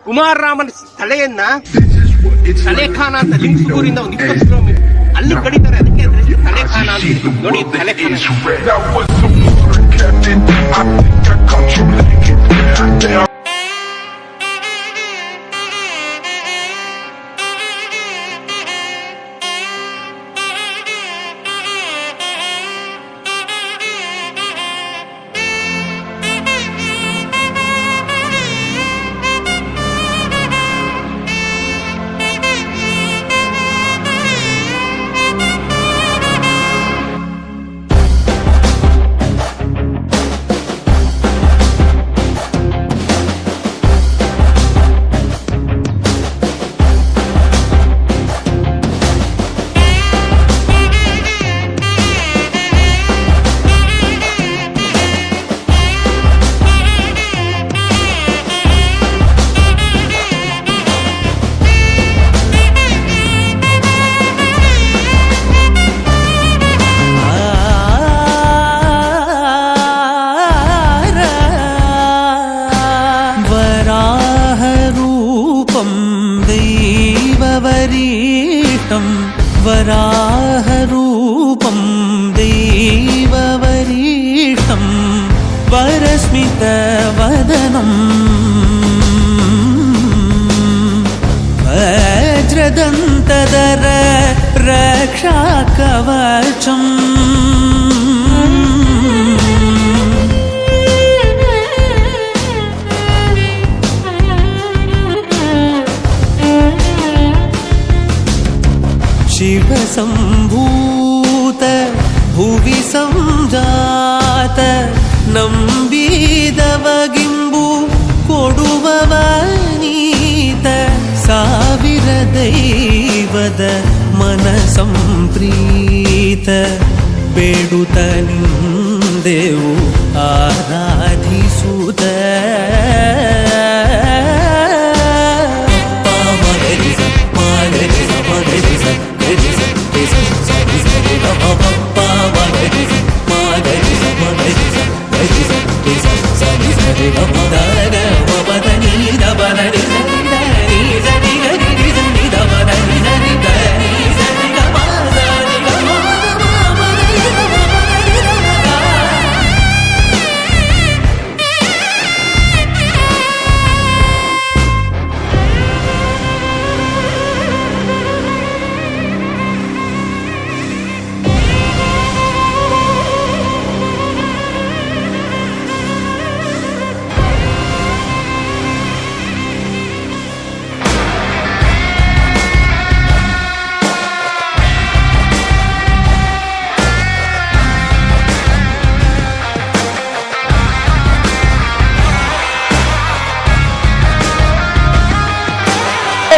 ಕುಮಾರರಾಮನ ತಲೆಯನ್ನ ತಲೆಖಾನ ಅಂತ ಲಿಂಗಸೂರಿಂದ ಒಂದು 20 ಕಿಲೋಮೀಟರ್ ಅಲ್ಲಿ ಕಡಿತಾರೆ. ಅದಕ್ಕೆ ತಲೆಖಾನ ಅಂತ ನೋಡಿ. ತಲೆಖಾನ वराहरूपं दैववरीष्टं वरस्मितवदनं वज्रदन्तधर रक्षाकवचम् शिवसम्भूत भुवि संजात ನಂಬಿದವಗಿಂಬು ಕೊಡುವವನೀತ ಸಾವಿರ ದೈವದ ಮನ ಸಂಪ್ರೀತ ಬೇಡುತ್ತ ನಿಂದೆವು ಆರಾಧಿಸುತ್ತ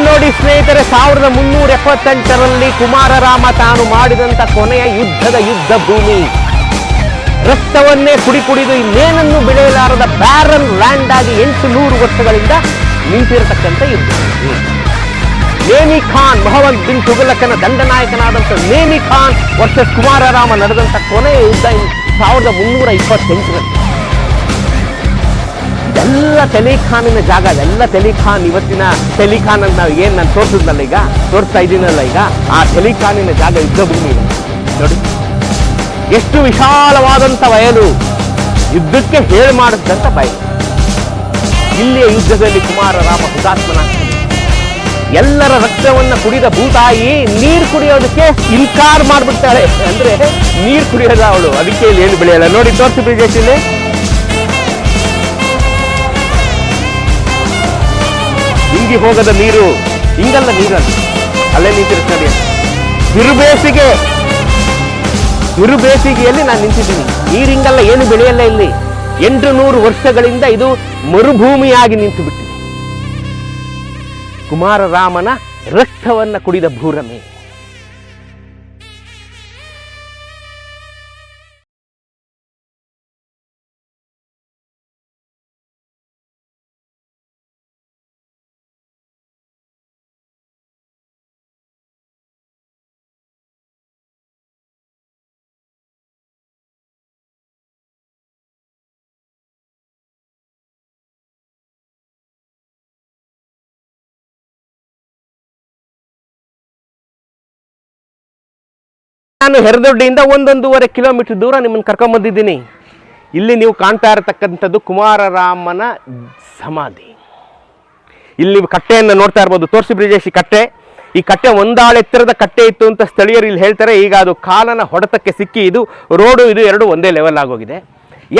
ನೋಡಿ ಸ್ನೇಹಿತರೆ, 1378ರಲ್ಲಿ ಕುಮಾರರಾಮ ತಾನು ಮಾಡಿದಂತ ಕೊನೆಯ ಯುದ್ಧ ಭೂಮಿ, ರಕ್ತವನ್ನೇ ಕುಡಿದು ಇನ್ನೇನನ್ನು ಬೆಳೆಯಲಾರದ ಬ್ಯಾರನ್ ಲ್ಯಾಂಡ್ ಆಗಿ 800 ವರ್ಷಗಳಿಂದ ನಿಂತಿರತಕ್ಕಂಥ ಯುದ್ಧ. ನೇಮಿ ಖಾನ್, ಮೊಹಮ್ಮದ್ ಬಿನ್ ತುಘಲಕನ ದಂಡನಾಯಕನಾದಂಥ ನೇಮಿ ಖಾನ್ ವರ್ಸಸ್ ಕುಮಾರರಾಮ ನಡೆದಂತ ಕೊನೆಯ ಯುದ್ಧ 1328ರಲ್ಲಿ. ಎಲ್ಲ ತೆಲಿಖಾನಿನ ಜಾಗ, ಎಲ್ಲ ತೆಲಿಖಾನ್. ಇವತ್ತಿನ ತೆಲಿಖಾನ್ ಅಂತ ನಾವು ಏನ್ ನಾನು ತೋರಿಸಿದ್ನಲ್ಲ, ಈಗ ತೋರಿಸ್ತಾ ಇದ್ದೀನಲ್ಲ, ಈಗ ಆ ತೆಲಿಖಾನಿನ ಜಾಗ ಯುದ್ಧ ಭೂಮಿ ನೋಡಿ. ಎಷ್ಟು ವಿಶಾಲವಾದಂತ ಬಯಲು, ಯುದ್ಧಕ್ಕೆ ಹೇಳಿ ಮಾಡಿದಂತ ಬಯಲು. ಇಲ್ಲಿಯ ಯುದ್ಧದಲ್ಲಿ ಕುಮಾರರಾಮ ಹುತಾತ್ಮನಾಗ್ತಾನೆ. ಎಲ್ಲರ ರಕ್ತವನ್ನ ಕುಡಿದ ಭೂತಾಯಿ ನೀರು ಕುಡಿಯೋದಕ್ಕೆ ಇನ್ಕಾರ ಮಾಡ್ಬಿಡ್ತಾಳೆ. ಅಂದ್ರೆ ನೀರು ಕುಡಿಯೋದ ಅವಳು, ಅದಕ್ಕೆ ಇಲ್ಲಿ ಏನು ಬೆಳೆಯಲ್ಲ ನೋಡಿ. ತೋರಿಸಿ ಬ್ರಿಜೇಶ್, ಇಲ್ಲಿ ಹಿಂಗಿ ಹೋಗದ ನೀರು, ಹಿಂಗಲ್ಲ ನೀರಲ್ಲಿ ಅಲ್ಲೇ ನಿಂತಿರುತ್ತೆ ನೋಡಿ. ಬಿರುಬೇಸಿಗೆಯಲ್ಲಿ ನಾನು ನಿಂತಿದ್ದೀನಿ. ನೀರು ಹಿಂಗಲ್ಲ, ಏನು ಬೆಳೆಯಲ್ಲ ಇಲ್ಲಿ. 800 ವರ್ಷಗಳಿಂದ ಇದು ಮರುಭೂಮಿಯಾಗಿ ನಿಂತು ಬಿಟ್ಟಿದೆ. ಕುಮಾರರಾಮನ ರಕ್ತವನ್ನ ಕುಡಿದ ಭೂರಮೆ. ನಾನು ಹೆರದೊಡ್ಡಿಯಿಂದ 1.5 ಕಿಲೋಮೀಟರ್ ದೂರ ನಿಮ್ಮನ್ನು ಕರ್ಕೊಂಬಂದಿದ್ದೀನಿ. ಇಲ್ಲಿ ನೀವು ಕಾಣ್ತಾ ಇರತಕ್ಕಂಥದ್ದು ಕುಮಾರರಾಮನ ಸಮಾಧಿ. ಇಲ್ಲಿ ನೀವು ಕಟ್ಟೆಯನ್ನು ನೋಡ್ತಾ ಇರ್ಬೋದು, ತೋರಿಸಿ ಬ್ರಿಜೇಶ್. ಈ ಕಟ್ಟೆ ಒಂದಾಳು ಎತ್ತರದ ಕಟ್ಟೆ ಇತ್ತು ಅಂತ ಸ್ಥಳೀಯರು ಇಲ್ಲಿ ಹೇಳ್ತಾರೆ. ಈಗ ಅದು ಕಾಲನ ಹೊಡೆತಕ್ಕೆ ಸಿಕ್ಕಿ ಇದು ರೋಡು ಇದು ಎರಡು ಒಂದೇ ಲೆವೆಲ್ ಆಗೋಗಿದೆ.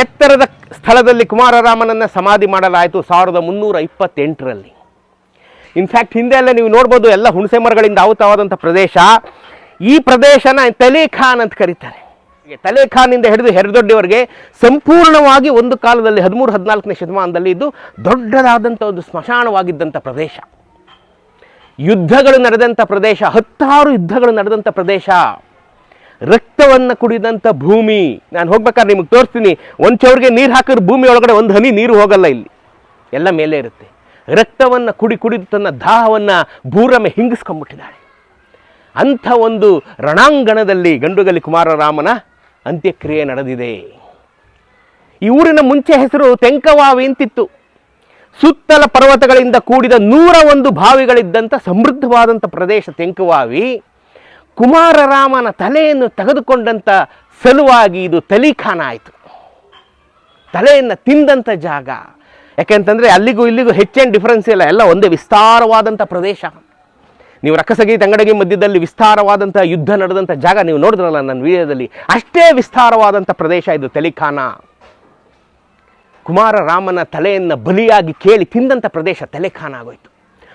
ಎತ್ತರದ ಸ್ಥಳದಲ್ಲಿ ಕುಮಾರರಾಮನನ್ನು ಸಮಾಧಿ ಮಾಡಲಾಯಿತು 1328ರಲ್ಲಿ. ಇನ್ಫ್ಯಾಕ್ಟ್ ಹಿಂದೆ ಎಲ್ಲ ನೀವು ನೋಡ್ಬೋದು, ಎಲ್ಲ ಹುಣಸೆ ಮರಗಳಿಂದ ಆವೃತವಾದಂಥ ಪ್ರದೇಶ. ಈ ಪ್ರದೇಶನ ತಲೇಖಾನ್ ಅಂತ ಕರೀತಾರೆ. ತಲೇಖಾನಿಂದ ಹಿಡಿದು ಹೆರದೊಡ್ಡಿವರೆಗೆ ಸಂಪೂರ್ಣವಾಗಿ ಒಂದು ಕಾಲದಲ್ಲಿ 13-14ನೇ ಶತಮಾನದಲ್ಲಿ ಇದು ದೊಡ್ಡದಾದಂಥ ಒಂದು ಸ್ಮಶಾನವಾಗಿದ್ದಂಥ ಪ್ರದೇಶ. ಯುದ್ಧಗಳು ನಡೆದಂಥ ಪ್ರದೇಶ, 10 ಯುದ್ಧಗಳು ನಡೆದಂಥ ಪ್ರದೇಶ, ರಕ್ತವನ್ನು ಕುಡಿದಂಥ ಭೂಮಿ. ನಾನು ಹೋಗ್ಬೇಕಾದ್ರೆ ನಿಮಗೆ ತೋರಿಸ್ತೀನಿ. ಒಂದು ಚೌರಿಗೆ ನೀರು ಹಾಕಿದ್ರೆ ಭೂಮಿ ಒಳಗಡೆ ಒಂದು ಹನಿ ನೀರು ಹೋಗಲ್ಲ, ಇಲ್ಲಿ ಎಲ್ಲ ಮೇಲೆ ಇರುತ್ತೆ. ರಕ್ತವನ್ನು ಕುಡಿದು ತನ್ನ ದಾಹವನ್ನು ಭೂರಮೆ ಹಿಂಗಿಸ್ಕೊಂಡ್ಬಿಟ್ಟಿದ್ದಾಳೆ. ಅಂಥ ಒಂದು ರಣಾಂಗಣದಲ್ಲಿ ಗಂಡುಗಲಿ ಕುಮಾರರಾಮನ ಅಂತ್ಯಕ್ರಿಯೆ ನಡೆದಿದೆ. ಈ ಊರಿನ ಮುಂಚೆ ಹೆಸರು ತೆಂಕವಾವಿ ಅಂತಿತ್ತು. ಸುತ್ತಲ ಪರ್ವತಗಳಿಂದ ಕೂಡಿದ 101 ಬಾವಿಗಳಿದ್ದಂಥ ಸಮೃದ್ಧವಾದಂಥ ಪ್ರದೇಶ ತೆಂಕವಾವಿ. ಕುಮಾರರಾಮನ ತಲೆಯನ್ನು ತೆಗೆದುಕೊಂಡಂಥ ಸಲುವಾಗಿ ಇದು ತಲೀಖಾನ ಆಯಿತು. ತಲೆಯನ್ನು ತಿಂದಂಥ ಜಾಗ. ಯಾಕೆಂತಂದರೆ ಅಲ್ಲಿಗೂ ಇಲ್ಲಿಗೂ ಹೆಚ್ಚೇನು ಡಿಫ್ರೆನ್ಸ್ ಇಲ್ಲ, ಎಲ್ಲ ಒಂದೇ ವಿಸ್ತಾರವಾದಂಥ ಪ್ರದೇಶ. ನೀವು ರಕ್ಕಸಗಿ ತಂಗಡಗಿ ಮಧ್ಯದಲ್ಲಿ ವಿಸ್ತಾರವಾದಂಥ ಯುದ್ಧ ನಡೆದಂಥ ಜಾಗ ನೀವು ನೋಡಿದ್ರಲ್ಲ ನನ್ನ ವಿಡಿಯೋದಲ್ಲಿ, ಅಷ್ಟೇ ವಿಸ್ತಾರವಾದಂಥ ಪ್ರದೇಶ ಇದು ತಲೀಖಾನ. ಕುಮಾರರಾಮನ ತಲೆಯನ್ನು ಬಲಿಯಾಗಿ ಕೇಳಿ ತಿಂದಂಥ ಪ್ರದೇಶ ತಲೆಖಾನ ಆಗೋಯ್ತು.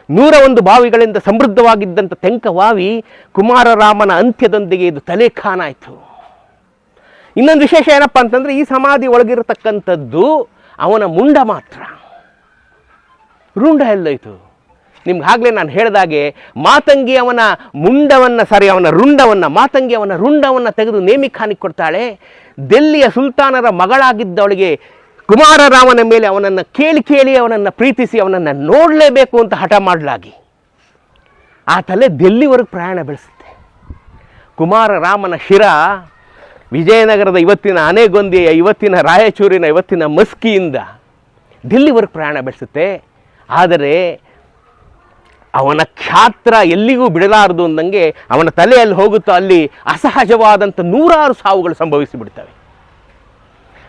101 ಬಾವಿಗಳಿಂದ ಸಮೃದ್ಧವಾಗಿದ್ದಂಥ ತೆಂಕವಾವಿ ಕುಮಾರರಾಮನ ಅಂತ್ಯದೊಂದಿಗೆ ಇದು ತಲೆಖಾನ ಆಯಿತು. ಇನ್ನೊಂದು ವಿಶೇಷ ಏನಪ್ಪ ಅಂತಂದರೆ, ಈ ಸಮಾಧಿ ಒಳಗಿರತಕ್ಕಂಥದ್ದು ಅವನ ಮುಂಡ ಮಾತ್ರ. ರುಂಡ ಎಲ್ಲೋಯ್ತು? ನಿಮ್ಗೆ ಆಗಲೇ ನಾನು ಹೇಳಿದಾಗೆ ಮಾತಂಗಿ ಅವನ ರುಂಡವನ್ನು ತೆಗೆದು ನೇಮಿಖಾನಿಗೆ ಕೊಡ್ತಾಳೆ. ದೆಲ್ಲಿಯ ಸುಲ್ತಾನರ ಮಗಳಾಗಿದ್ದವಳಿಗೆ ಕುಮಾರರಾಮನ ಮೇಲೆ ಅವನನ್ನು ಕೇಳಿ ಅವನನ್ನು ಪ್ರೀತಿಸಿ ಅವನನ್ನು ನೋಡಲೇಬೇಕು ಅಂತ ಹಠ ಮಾಡಲಾಗಿ ಆ ತಲೆ ದೆಲ್ಲಿವರೆಗೆ ಪ್ರಯಾಣ ಬೆಳೆಸುತ್ತೆ. ಕುಮಾರರಾಮನ ಶಿರ ವಿಜಯನಗರದ ಇವತ್ತಿನ ಆನೆಗೊಂದಿಯ, ಇವತ್ತಿನ ರಾಯಚೂರಿನ, ಇವತ್ತಿನ ಮಸ್ಕಿಯಿಂದ ದಿಲ್ಲಿವರೆಗೆ ಪ್ರಯಾಣ ಬೆಳೆಸುತ್ತೆ. ಆದರೆ ಅವನ ಕ್ಷಾತ್ರ ಎಲ್ಲಿಗೂ ಬಿಡಲಾರದು ಅಂದಂಗೆ ಅವನ ತಲೆಯಲ್ಲಿ ಹೋಗುತ್ತೋ ಅಲ್ಲಿ ಅಸಹಜವಾದಂಥ 100 ಸಾವುಗಳು ಸಂಭವಿಸಿಬಿಡ್ತವೆ.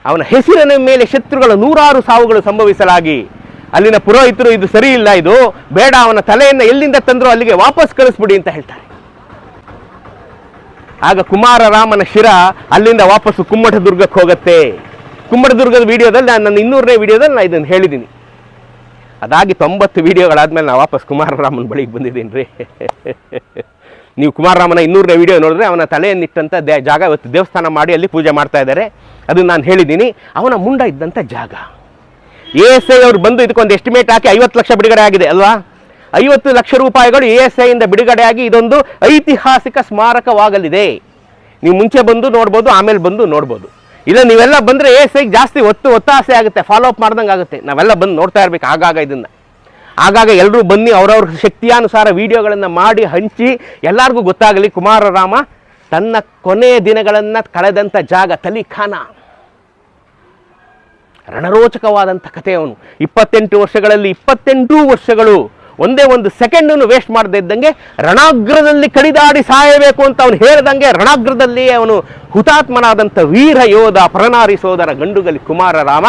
ಅವನ ಹೆಸರಿನ ಮೇಲೆ ಶತ್ರುಗಳ 100 ಸಾವುಗಳು ಸಂಭವಿಸಲಾಗಿ ಅಲ್ಲಿನ ಪುರೋಹಿತರು ಇದು ಸರಿ ಇಲ್ಲ, ಇದು ಬೇಡ, ಅವನ ತಲೆಯನ್ನು ಎಲ್ಲಿಂದ ತಂದರೂ ಅಲ್ಲಿಗೆ ವಾಪಸ್ ಕಳಿಸ್ಬಿಡಿ ಅಂತ ಹೇಳ್ತಾರೆ. ಆಗ ಕುಮಾರರಾಮನ ಶಿರ ಅಲ್ಲಿಂದ ವಾಪಸ್ಸು ಕುಮ್ಮಟದುರ್ಗಕ್ಕೆ ಹೋಗುತ್ತೆ. ಕುಮ್ಮಟದುರ್ಗದ ವಿಡಿಯೋದಲ್ಲಿ ನನ್ನ 200ನೇ ವಿಡಿಯೋದಲ್ಲಿ ನಾನು ಇದನ್ನು ಹೇಳಿದ್ದೀನಿ. ಅದಾಗಿ 90 ವಿಡಿಯೋಗಳಾದ್ಮೇಲೆ ನಾನು ವಾಪಸ್ ಕುಮಾರರಾಮನ ಬಳಿಗೆ ಬಂದಿದ್ದೀನಿ ರೀ. ನೀವು ಕುಮಾರರಾಮನ 200ನೇ ವಿಡಿಯೋ ನೋಡಿದ್ರೆ ಅವನ ತಲೆಯನ್ನಿಟ್ಟಂಥ ಜಾಗ ಇವತ್ತು ದೇವಸ್ಥಾನ ಮಾಡಿ ಅಲ್ಲಿ ಪೂಜೆ ಮಾಡ್ತಾ ಇದ್ದಾರೆ. ಅದನ್ನು ನಾನು ಹೇಳಿದ್ದೀನಿ. ಅವನ ಮುಂಡ ಇದ್ದಂಥ ಜಾಗ. ASI ಅವರು ಬಂದು ಇದಕ್ಕೊಂದು ಎಸ್ಟಿಮೇಟ್ ಹಾಕಿ 50 ಲಕ್ಷ ಬಿಡುಗಡೆ ಆಗಿದೆ ಅಲ್ವಾ? 50 ಲಕ್ಷ ರೂಪಾಯಿಗಳು ASIಯಿಂದ ಬಿಡುಗಡೆಯಾಗಿ ಇದೊಂದು ಐತಿಹಾಸಿಕ ಸ್ಮಾರಕವಾಗಲಿದೆ. ನೀವು ಮುಂಚೆ ಬಂದು ನೋಡ್ಬೋದು, ಆಮೇಲೆ ಬಂದು ನೋಡ್ಬೋದು. ಇಲ್ಲ ನೀವೆಲ್ಲ ಬಂದರೆ ASIಗೆ ಜಾಸ್ತಿ ಒತ್ತಾಸೆ ಆಗುತ್ತೆ, ಫಾಲೋ ಅಪ್ ಮಾಡ್ದಂಗೆ ಆಗುತ್ತೆ. ನಾವೆಲ್ಲ ಬಂದು ನೋಡ್ತಾ ಇರಬೇಕು ಆಗಾಗ ಇದನ್ನು. ಆಗಾಗ ಎಲ್ಲರೂ ಬನ್ನಿ, ಅವ್ರವ್ರ ಶಕ್ತಿಯಾನುಸಾರ ವಿಡಿಯೋಗಳನ್ನು ಮಾಡಿ ಹಂಚಿ ಎಲ್ಲರಿಗೂ ಗೊತ್ತಾಗಲಿ ಕುಮಾರರಾಮ ತನ್ನ ಕೊನೆಯ ದಿನಗಳನ್ನು ಕಳೆದಂಥ ಜಾಗ ತಲೀಖಾನ. ರಣರೋಚಕವಾದಂಥ ಕಥೆ. ಅವನು 28 ವರ್ಷಗಳಲ್ಲಿ 28 ವರ್ಷಗಳು ಒಂದೇ ಒಂದು ಸೆಕೆಂಡನ್ನು ವೇಸ್ಟ್ ಮಾಡದೇ ಇದ್ದಂಗೆ ರಣಾಗ್ರದಲ್ಲಿ ಕಡಿದಾಡಿ ಸಾಯಬೇಕು ಅಂತ ಅವನು ಹೇಳ್ದಂಗೆ ರಣಾಗ್ರದಲ್ಲಿ ಅವನು ಹುತಾತ್ಮನಾದಂಥ ವೀರ ಯೋಧ ಪರನಾರಿ ಸೋದರ ಗಂಡುಗಲಿ ಕುಮಾರರಾಮ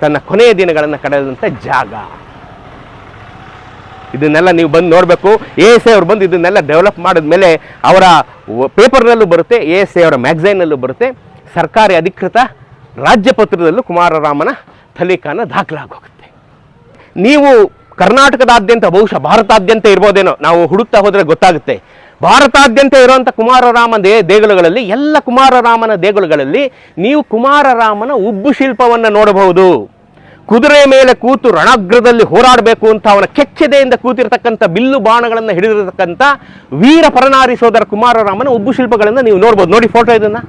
ತನ್ನ ಕೊನೆಯ ದಿನಗಳನ್ನು ಕಳೆದಂಥ ಜಾಗ. ಇದನ್ನೆಲ್ಲ ನೀವು ಬಂದು ನೋಡಬೇಕು. ASI ಅವರು ಬಂದು ಇದನ್ನೆಲ್ಲ ಡೆವಲಪ್ ಮಾಡಿದ್ಮೇಲೆ ಅವರ ಪೇಪರ್ನಲ್ಲೂ ಬರುತ್ತೆ, ASI ಅವರ ಮ್ಯಾಗ್ಝೈನಲ್ಲೂ ಬರುತ್ತೆ, ಸರ್ಕಾರಿ ಅಧಿಕೃತ ರಾಜ್ಯಪತ್ರದಲ್ಲೂ ಕುಮಾರರಾಮನ ತಲೀಖಾನ ದಾಖಲಾಗೋಗುತ್ತೆ. ನೀವು ಕರ್ನಾಟಕದಾದ್ಯಂತ, ಬಹುಶಃ ಭಾರತಾದ್ಯಂತ ಇರ್ಬೋದೇನೋ, ನಾವು ಹುಡುಕ್ತಾ ಹೋದರೆ ಗೊತ್ತಾಗುತ್ತೆ. ಭಾರತಾದ್ಯಂತ ಇರುವಂಥ ಕುಮಾರರಾಮ ದೇಗುಲಗಳಲ್ಲಿ, ಎಲ್ಲ ಕುಮಾರರಾಮನ ದೇಗುಲಗಳಲ್ಲಿ ನೀವು ಕುಮಾರರಾಮನ ಉಬ್ಬು ಶಿಲ್ಪವನ್ನು ನೋಡಬಹುದು. ಕುದುರೆ ಮೇಲೆ ಕೂತು ರಣಾಗ್ರದಲ್ಲಿ ಹೋರಾಡಬೇಕು ಅಂತ ಅವನ ಕೆಚ್ಚೆದೆಯಿಂದ ಕೂತಿರ್ತಕ್ಕಂಥ ಬಿಲ್ಲು ಬಾಣಗಳನ್ನು ಹಿಡಿದಿರತಕ್ಕಂಥ ವೀರ ಪರನಾರಿ ಸೋದರ ಕುಮಾರರಾಮನ ಉಬ್ಬು ಶಿಲ್ಪಗಳನ್ನು ನೀವು ನೋಡ್ಬೋದು. ನೋಡಿ ಫೋಟೋ, ಇದನ್ನು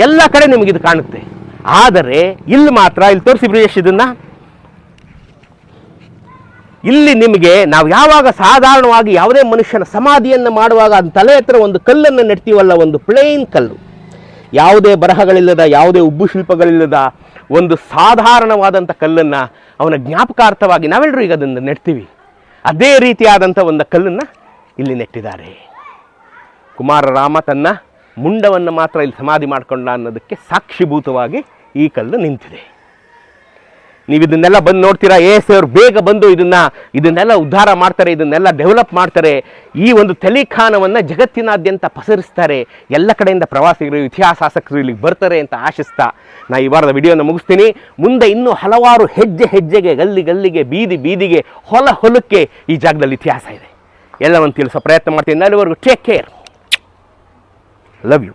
ಎಲ್ಲ ಕಡೆ ನಿಮಗಿದು ಕಾಣುತ್ತೆ. ಆದರೆ ಇಲ್ಲಿ ಮಾತ್ರ, ಇಲ್ಲಿ ತೋರಿಸಿ ಬ್ರಿಜೇಶ್ ಇದನ್ನು, ಇಲ್ಲಿ ನಿಮಗೆ ನಾವು ಯಾವಾಗ ಸಾಧಾರಣವಾಗಿ ಯಾವುದೇ ಮನುಷ್ಯನ ಸಮಾಧಿಯನ್ನು ಮಾಡುವಾಗ ಅದನ್ನ ತಲೆ ಹತ್ರ ಒಂದು ಕಲ್ಲನ್ನು ನೆಡ್ತೀವಲ್ಲ, ಒಂದು ಪ್ಲೇನ್ ಕಲ್ಲು, ಯಾವುದೇ ಬರಹಗಳಿಲ್ಲದ, ಯಾವುದೇ ಉಬ್ಬು ಶಿಲ್ಪಗಳಿಲ್ಲದ ಒಂದು ಸಾಧಾರಣವಾದಂಥ ಕಲ್ಲನ್ನು ಅವನ ಜ್ಞಾಪಕಾರ್ಥವಾಗಿ ನಾವೆಲ್ಲರೂ ಈಗ ಅದನ್ನು ನೆಡ್ತೀವಿ. ಅದೇ ರೀತಿಯಾದಂಥ ಒಂದು ಕಲ್ಲನ್ನು ಇಲ್ಲಿ ನೆಟ್ಟಿದ್ದಾರೆ. ಕುಮಾರರಾಮ ತನ್ನ ಮುಂಡವನ್ನು ಮಾತ್ರ ಇಲ್ಲಿ ಸಮಾಧಿ ಮಾಡಿಕೊಂಡ ಅನ್ನೋದಕ್ಕೆ ಸಾಕ್ಷಿಭೂತವಾಗಿ ಈ ಕಲ್ಲು ನಿಂತಿದೆ. ನೀವು ಇದನ್ನೆಲ್ಲ ಬಂದು ನೋಡ್ತೀರಾ, ಅವರು ಬೇಗ ಬಂದು ಇದನ್ನೆಲ್ಲ ಉದ್ಧಾರ ಮಾಡ್ತಾರೆ, ಇದನ್ನೆಲ್ಲ ಡೆವಲಪ್ ಮಾಡ್ತಾರೆ. ಈ ಒಂದು ತಲೀಖಾನವನ್ನು ಜಗತ್ತಿನಾದ್ಯಂತ ಪಸರಿಸ್ತಾರೆ. ಎಲ್ಲ ಕಡೆಯಿಂದ ಪ್ರವಾಸಿಗರು, ಇತಿಹಾಸಾಸಕ್ತರು ಇಲ್ಲಿಗೆ ಬರ್ತಾರೆ ಅಂತ ಆಶಿಸ್ತಾ ನಾನು ಈ ವಾರದ ವಿಡಿಯೋನ ಮುಗಿಸ್ತೀನಿ. ಮುಂದೆ ಇನ್ನೂ ಹಲವಾರು ಹೆಜ್ಜೆಗೆ, ಗಲ್ಲಿಗೆ, ಬೀದಿಗೆ, ಹೊಲಕ್ಕೆ ಈ ಜಾಗದಲ್ಲಿ ಇತಿಹಾಸ ಇದೆ. ಎಲ್ಲವನ್ನು ತಿಳಿಸೋ ಪ್ರಯತ್ನ ಮಾಡ್ತೀನಿ. ಅಲ್ಲಿವರೆಗೂ ಟೇಕ್ ಕೇರ್. Love you.